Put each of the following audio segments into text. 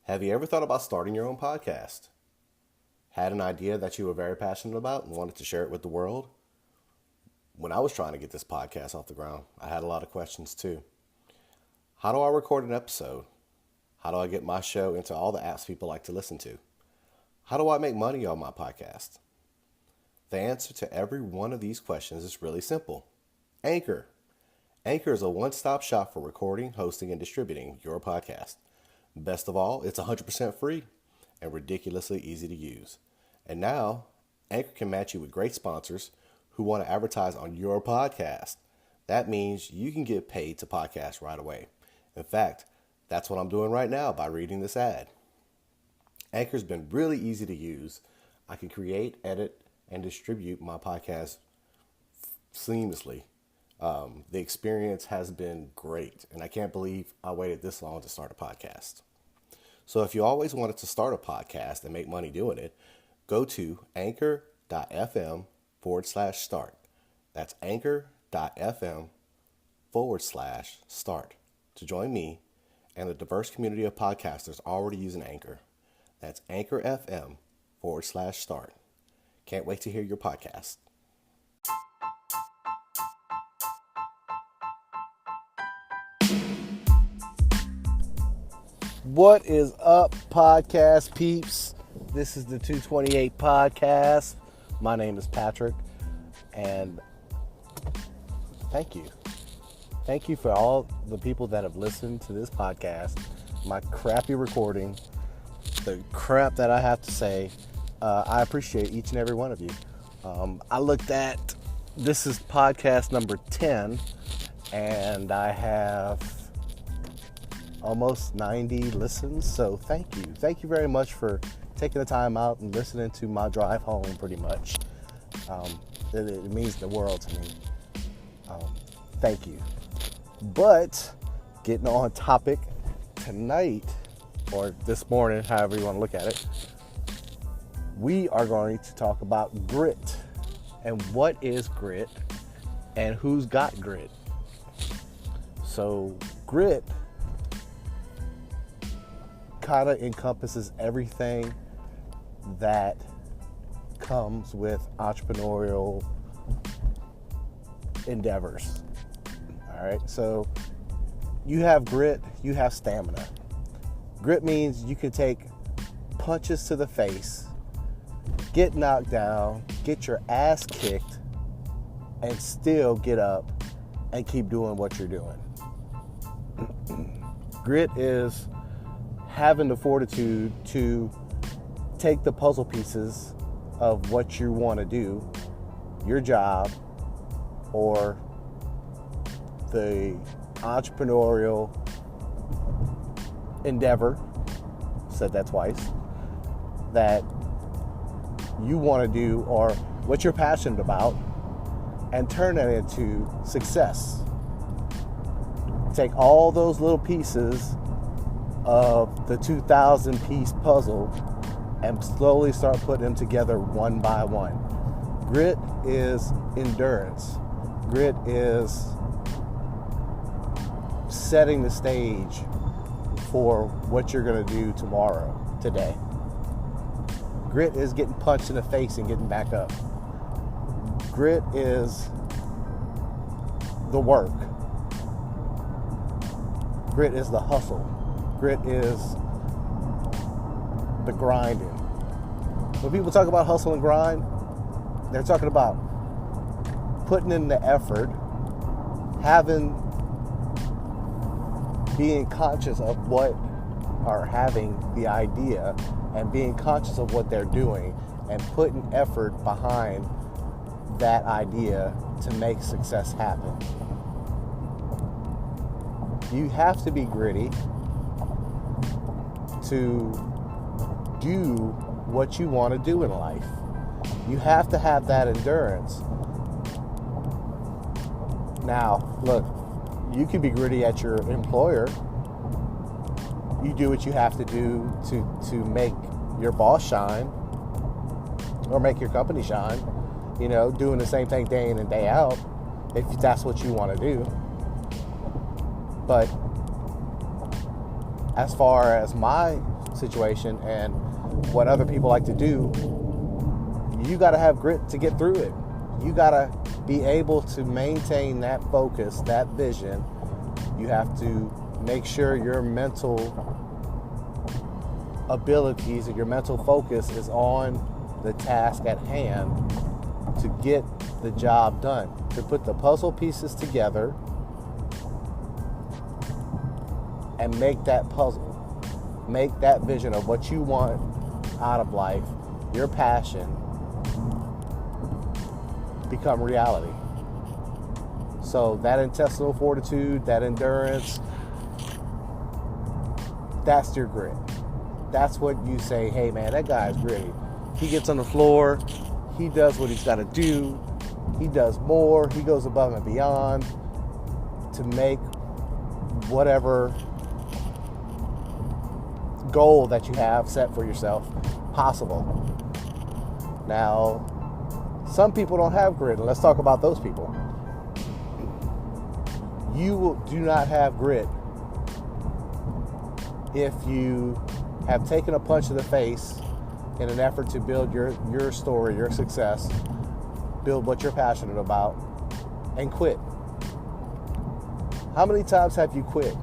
Have you ever thought about starting your own podcast? Had an idea that you were very passionate about and wanted to share it with the world? When I was trying to get this podcast off the ground, I had a lot of questions too. How do I record an episode? How do I get my show into all the apps people like to listen to? How do I make money on my podcast? The answer to every one of these questions is really simple. Anchor. Anchor is a one-stop shop for recording, hosting, and distributing your podcast. Best of all, it's 100% free and ridiculously easy to use. And now, Anchor can match you with great sponsors who want to advertise on your podcast. That means you can get paid to podcast right away. In fact, that's what I'm doing right now by reading this ad. Anchor's been really easy to use. I can create, edit, and distribute my podcast seamlessly. The experience has been great, and I can't believe I waited this long to start a podcast. So if you always wanted to start a podcast and make money doing it, go to anchor.fm/start. That's anchor.fm/start to join me and the diverse community of podcasters already using Anchor. That's anchor.fm/start. Can't wait to hear your podcast. What is up, podcast peeps? This is the 228 podcast. My name is Patrick, and thank you. Thank you for all the people that have listened to this podcast, my crappy recording, the crap that I have to say. I appreciate each and every one of you. I looked at, this is podcast number 10, and I have almost 90 listens, so thank you. Thank you very much for taking the time out and listening to my drive home, pretty much. It means the world to me. Thank you. But, getting on topic, tonight, or this morning, however you want to look at it, we are going to talk about grit. And what is grit? And who's got grit? So, grit kind of encompasses everything that comes with entrepreneurial endeavors. All right, so you have grit, you have stamina. Grit means you can take punches to the face, get knocked down, get your ass kicked, and still get up and keep doing what you're doing. Grit is having the fortitude to take the puzzle pieces of what you want to do, your job, or the entrepreneurial endeavor, said that twice, that you want to do or what you're passionate about, and turn that into success. Take all those little pieces of the 2,000-piece puzzle and slowly start putting them together one by one. Grit is endurance. Grit is setting the stage for what you're going to do today. Grit is getting punched in the face and getting back up. Grit is the work. Grit is the hustle. Grit is the grinding. When people talk about hustle and grind, they're talking about putting in the effort, being conscious of what, or having the idea, and being conscious of what they're doing, and putting effort behind that idea to make success happen. You have to be gritty to do what you want to do in life. You have to have that endurance. Now, look, you can be gritty at your employer. You do what you have to do to make your boss shine or make your company shine, doing the same thing day in and day out, if that's what you want to do. But as far as my situation and what other people like to do, you got to have grit to get through it. You got to be able to maintain that focus, that vision. You have to make sure your mental abilities and your mental focus is on the task at hand to get the job done, to put the puzzle pieces together and make that puzzle, make that vision of what you want out of life, your passion, become reality. So that intestinal fortitude, that endurance, that's your grit. That's what you say, hey man, that guy's gritty. He gets on the floor, he does what he's got to do, he does more, he goes above and beyond to make whatever goal that you have set for yourself possible. Now, some people don't have grit, and let's talk about those people. You do not have grit if you have taken a punch to the face in an effort to build your story, your success, build what you're passionate about, and quit. How many times have you quit?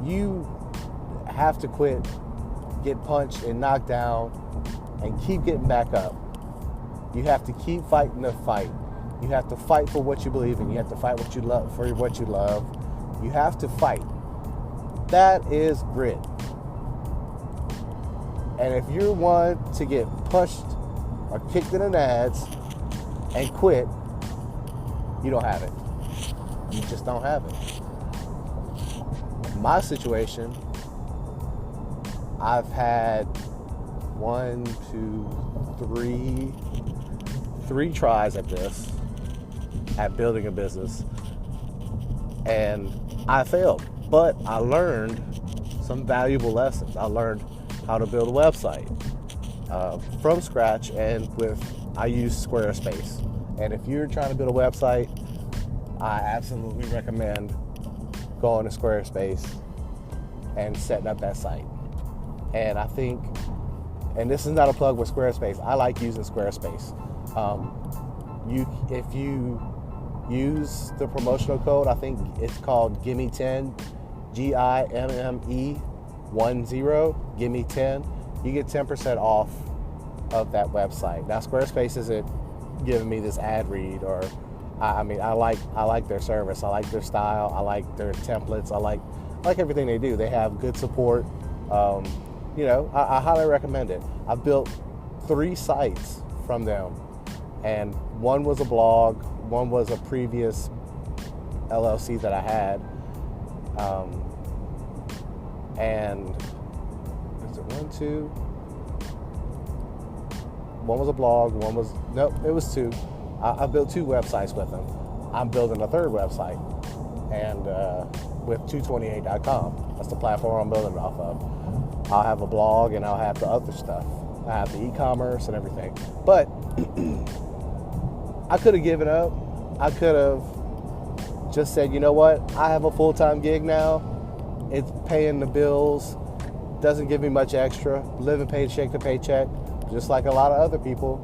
You have to quit, get punched and knocked down, and keep getting back up. You have to keep fighting the fight. You have to fight for what you believe in. You have to fight what you love for what you love. You have to fight. That is grit. And if you're one to get punched or kicked in the nads and quit, you don't have it. You just don't have it. My situation, I've had 3 tries at this, at building a business, and I failed. But I learned some valuable lessons. I learned how to build a website from scratch, and I use Squarespace. And if you're trying to build a website, I absolutely recommend going to Squarespace and setting up that site. And I think, and this is not a plug with Squarespace, I like using Squarespace. If you use the promotional code, I think it's called Gimme10, GIMME10, Gimme10, you get 10% off of that website. Now Squarespace isn't giving me this ad read, or I like their service, I like their style, I like their templates, I like everything they do. They have good support. I highly recommend it. I've built 3 sites from them, and one was a blog, one was a previous LLC that I had, and is it 1, 2? One was a blog, it was 2. I built 2 websites with them. I'm building a 3rd website, and with 228.com. That's the platform I'm building it off of. I'll have a blog, and I'll have the other stuff. I have the e-commerce and everything. But I could have given up. I could have just said, you know what? I have a full-time gig now. It's paying the bills. Doesn't give me much extra. Living paycheck to paycheck, just like a lot of other people.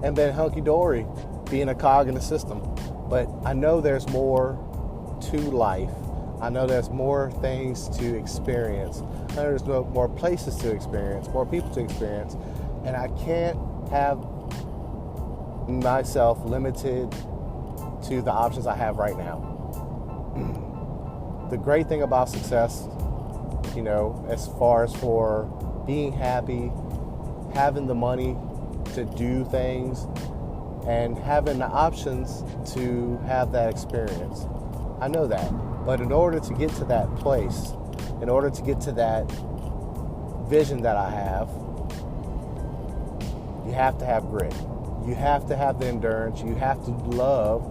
And then hunky-dory, being a cog in the system. But I know there's more to life. I know there's more things to experience. I know there's more places to experience, more people to experience. And I can't have myself limited to the options I have right now. The great thing about success, as far as for being happy, having the money to do things, and having the options to have that experience. I know that. But in order to get to that place, in order to get to that vision that I have, you have to have grit. You have to have the endurance. You have to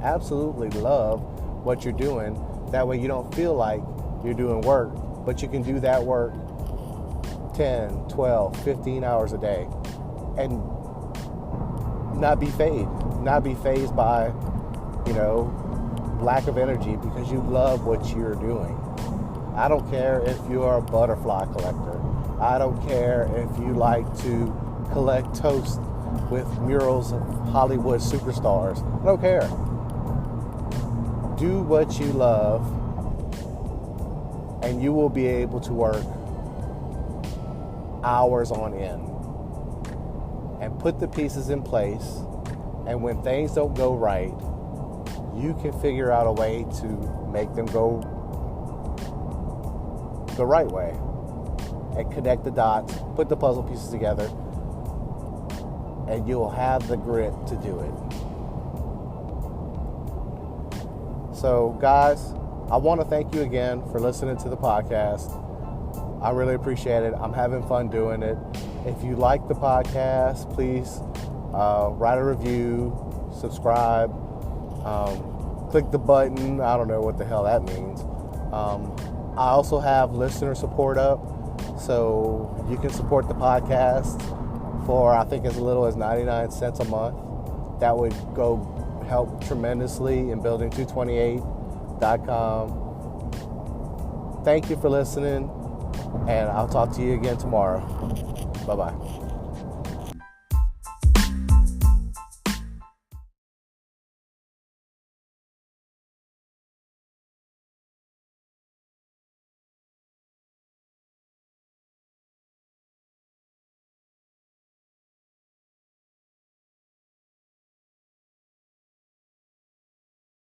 absolutely love what you're doing. That way you don't feel like you're doing work, but you can do that work 10, 12, 15 hours a day and not be fazed by, lack of energy because you love what you're doing. I don't care if you're a butterfly collector. I don't care if you like to collect toast with murals of Hollywood superstars. I don't care. Do what you love, and you will be able to work hours on end and put the pieces in place. And when things don't go right, you can figure out a way to make them go the right way and connect the dots, put the puzzle pieces together, and you'll have the grit to do it. So, guys, I want to thank you again for listening to the podcast. I really appreciate it. I'm having fun doing it. If you like the podcast, please write a review, subscribe, click the button. I don't know what the hell that means. I also have listener support up, so you can support the podcast for, I think, as little as 99 cents a month. That would go help tremendously in building 228.com. Thank you for listening, and I'll talk to you again tomorrow. Bye-bye.